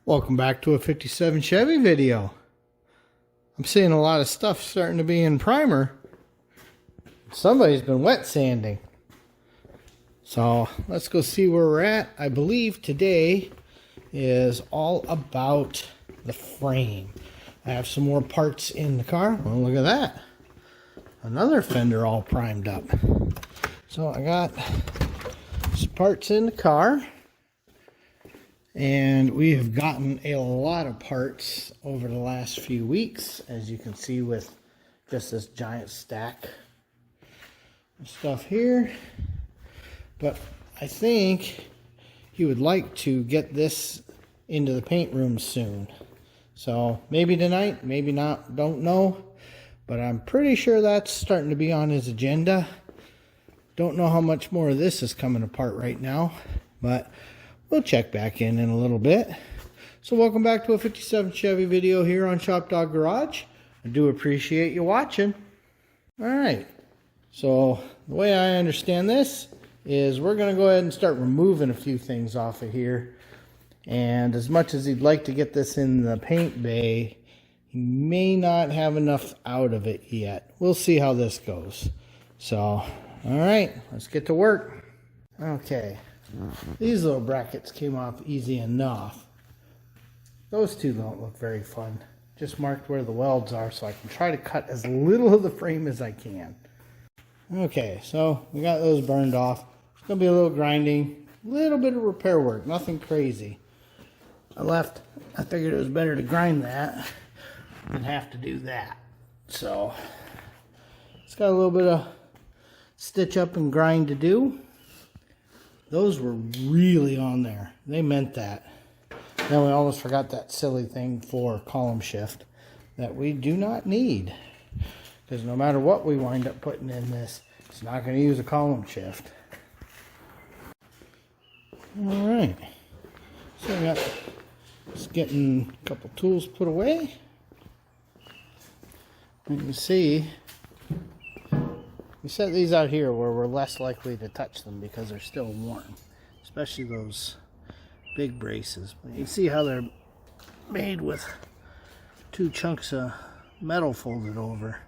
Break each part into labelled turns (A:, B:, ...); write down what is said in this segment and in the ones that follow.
A: Welcome back to a 57 Chevy video. I'm seeing a lot of stuff starting to be in primer. Somebody's been wet sanding. So let's go see where we're at. I believe today is all about the frame. I have some more parts in the car. Oh, look at that. Another fender all primed up. So I got some parts in the car. And we have gotten a lot of parts over the last few weeks, as you can see with just this giant stack of stuff here. But I think he would like to get this into the paint room soon. So maybe tonight, maybe not, don't know. But I'm pretty sure that's starting to be on his agenda. Don't know how much more of this is coming apart right now, but we'll check back in a little bit. So welcome back to a 57 Chevy video here on ShopDog-Garage. I do appreciate you watching. Alright, so the way I understand this is we're going to go ahead and start removing a few things off of here. And as much as he'd like to get this in the paint bay, he may not have enough out of it yet. We'll see how this goes. So, alright, let's get to work. Okay. These little brackets came off easy enough. Those two don't look very fun. Just marked where the welds are so I can try to cut as little of the frame as I can. Okay, so we got those burned off. It's going to be a little grinding, a little bit of repair work, nothing crazy. I figured it was better to grind that than have to do that. So, it's got a little bit of stitch up and grind to do. Those were really on there. They meant that. Then we almost forgot that silly thing for column shift that we do not need. Because no matter what we wind up putting in this, it's not going to use a column shift. Alright. So I got just getting a couple tools put away. You can see we set these out here where we're less likely to touch them because they're still warm, especially those big braces. But you can see how they're made with two chunks of metal folded over.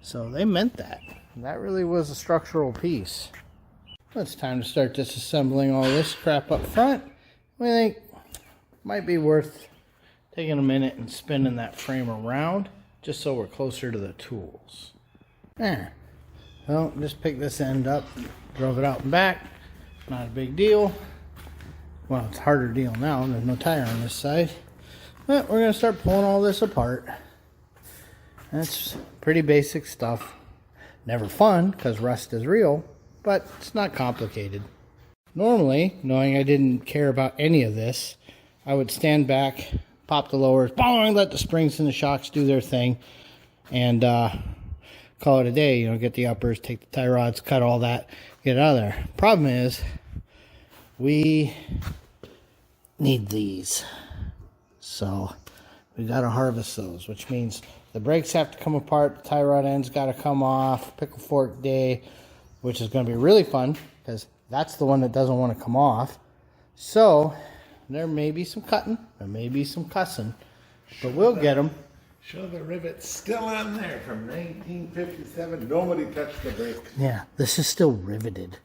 A: So they meant that. That really was a structural piece. It's time to start disassembling all this crap up front. We think it might be worth taking a minute and spinning that frame around just so we're closer to the tools. There. Well, just pick this end up, drove it out and back. Not a big deal. Well, it's a harder deal now. There's no tire on this side. But we're going to start pulling all this apart. That's pretty basic stuff. Never fun because rust is real, but it's not complicated. Normally, knowing I didn't care about any of this, I would stand back, pop the lowers, boing, let the springs and the shocks do their thing, and call it a day. You know, get the uppers, take the tie rods, cut all that, get it out of there. Problem is, we need these. So, we got to harvest those, which means the brakes have to come apart, the tie rod ends got to come off, pickle fork day, which is going to be really fun, because that's the one that doesn't want to come off. So, there may be some cutting, there may be some cussing, but we'll get them.
B: Show the rivets still on there from 1957. Nobody touched the brake.
A: Yeah, this is still riveted.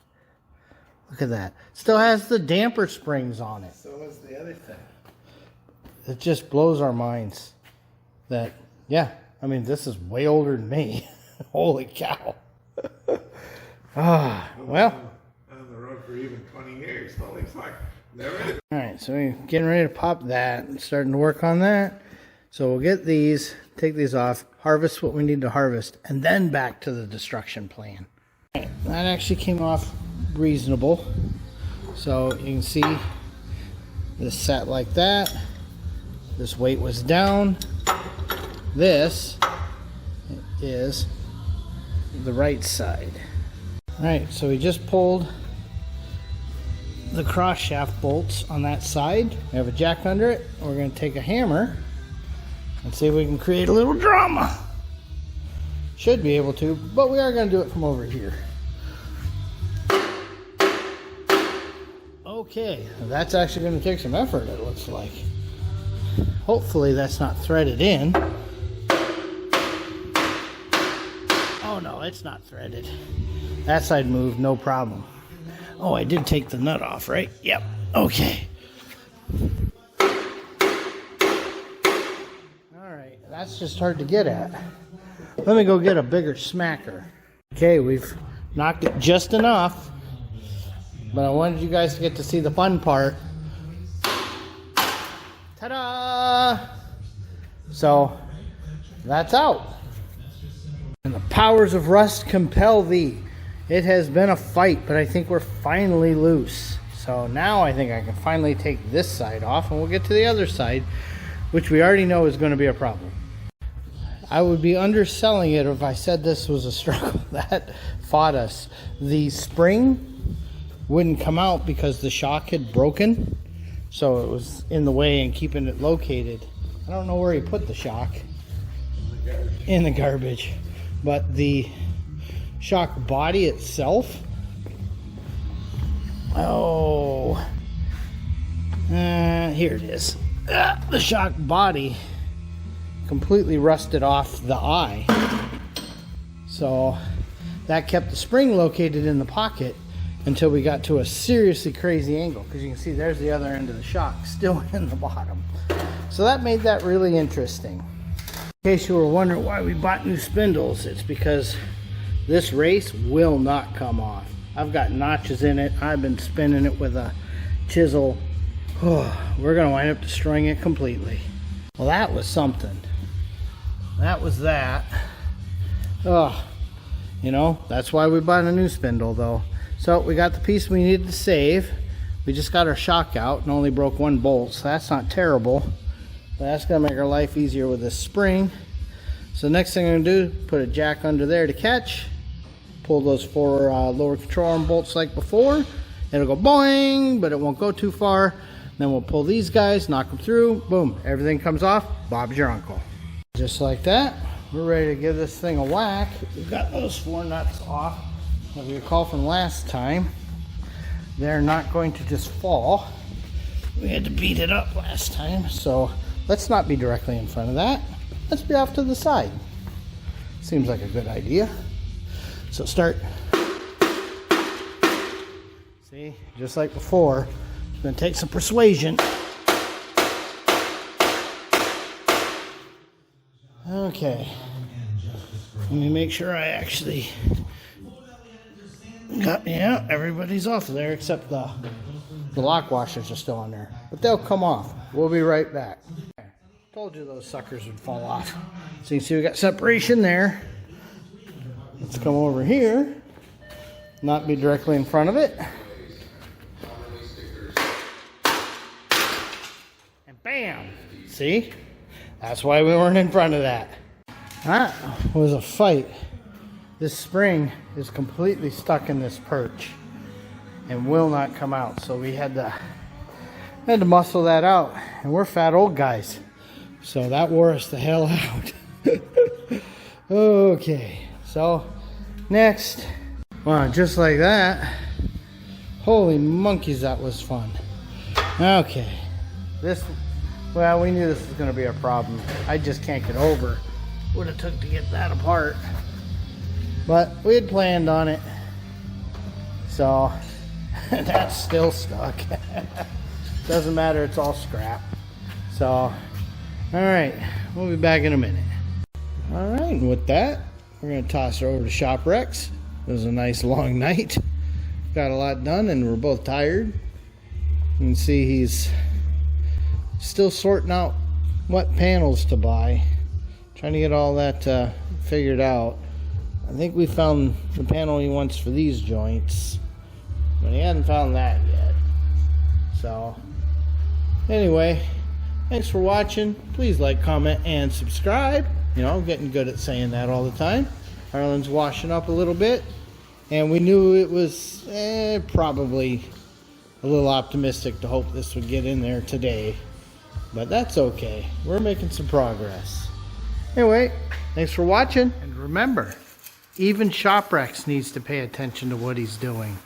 A: Look at that. Still has the damper springs on it.
B: So is the other thing.
A: It just blows our minds that, yeah, I mean, this is way older than me. Holy cow. Well.
B: On the road for even 20 years. Holy fuck. Never.
A: All right, so we're getting ready to pop that and starting to work on that. So we'll get these, take these off, harvest what we need to harvest, and then back to the destruction plan. That actually came off reasonable. So you can see this sat like that. This weight was down. This is the right side. Alright, so we just pulled the cross shaft bolts on that side. We have a jack under it. We're going to take a hammer and see if we can create a little drama. Should be able to, but we are going to do it from over here. Okay, that's actually going to take some effort, it looks like. hopefully that's not threaded in. Oh no, it's not threaded. That side moved, no problem. Oh, I did take the nut off, right? Yep. Okay. Alright, that's just hard to get at. Let me go get a bigger smacker. Okay, we've knocked it just enough, but I wanted you guys to get to see the fun part. Ta-da! So, that's out. And the powers of rust compel thee. It has been a fight, but I think we're finally loose. So now I think I can finally take this side off, and we'll get to the other side, which we already know is going to be a problem. I would be underselling it if I said this was a struggle that fought us. The spring wouldn't come out because the shock had broken, so it was in the way and keeping it located. I don't know where he put the shock. In the garbage. But the shock body itself, here it is. The shock body completely rusted off the eye, so that kept the spring located in the pocket until we got to a seriously crazy angle, because you can see there's the other end of the shock still in the bottom. So that made that really interesting. In case you were wondering why we bought new spindles, it's because this race will not come off. I've got notches in it. I've been spinning it with a chisel. We're going to wind up destroying it completely. Well, that was something. That was that. You know, that's why we bought a new spindle though. So we got the piece we needed to save. We just got our shock out and only broke one bolt, so that's not terrible. But that's going to make our life easier with this spring. So next thing I'm going to do, put a jack under there to catch. Pull those 4 lower control arm bolts like before. It'll go boing, but it won't go too far. Then we'll pull these guys, knock them through. Boom, everything comes off. Bob's your uncle. Just like that, we're ready to give this thing a whack. We've got those 4 nuts off. If you recall from last time, they're not going to just fall. We had to beat it up last time, so let's not be directly in front of that. Let's be off to the side. Seems like a good idea. So start. See, just like before, it's going to take some persuasion. Okay. Let me make sure I actually got, yeah, everybody's off there except the lock washers are still on there. But they'll come off. We'll be right back. Told you those suckers would fall off. So you can see we got separation there. Let's come over here. Not be directly in front of it. And bam! See? That's why we weren't in front of that. That was a fight. This spring is completely stuck in this perch and will not come out. So we had to muscle that out. And we're fat old guys. So that wore us the hell out. Okay, so next, wow, just like that. Holy monkeys, that was fun. Okay, well, we knew this was going to be a problem. I just can't get over what it took to get that apart. But we had planned on it. So that's still stuck. Doesn't matter, it's all scrap. So alright, we'll be back in a minute. Alright, and with that, we're going to toss her over to ShopRex. It was a nice long night. Got a lot done and we're both tired. You can see he's still sorting out what panels to buy. Trying to get all that figured out. I think we found the panel he wants for these joints, but he hasn't found that yet. So, anyway, thanks for watching. Please like, comment, and subscribe. You know, I'm getting good at saying that all the time. Harlan's washing up a little bit, and we knew it was probably a little optimistic to hope this would get in there today, but that's okay. We're making some progress. Anyway, thanks for watching, and remember, even ShopRex needs to pay attention to what he's doing.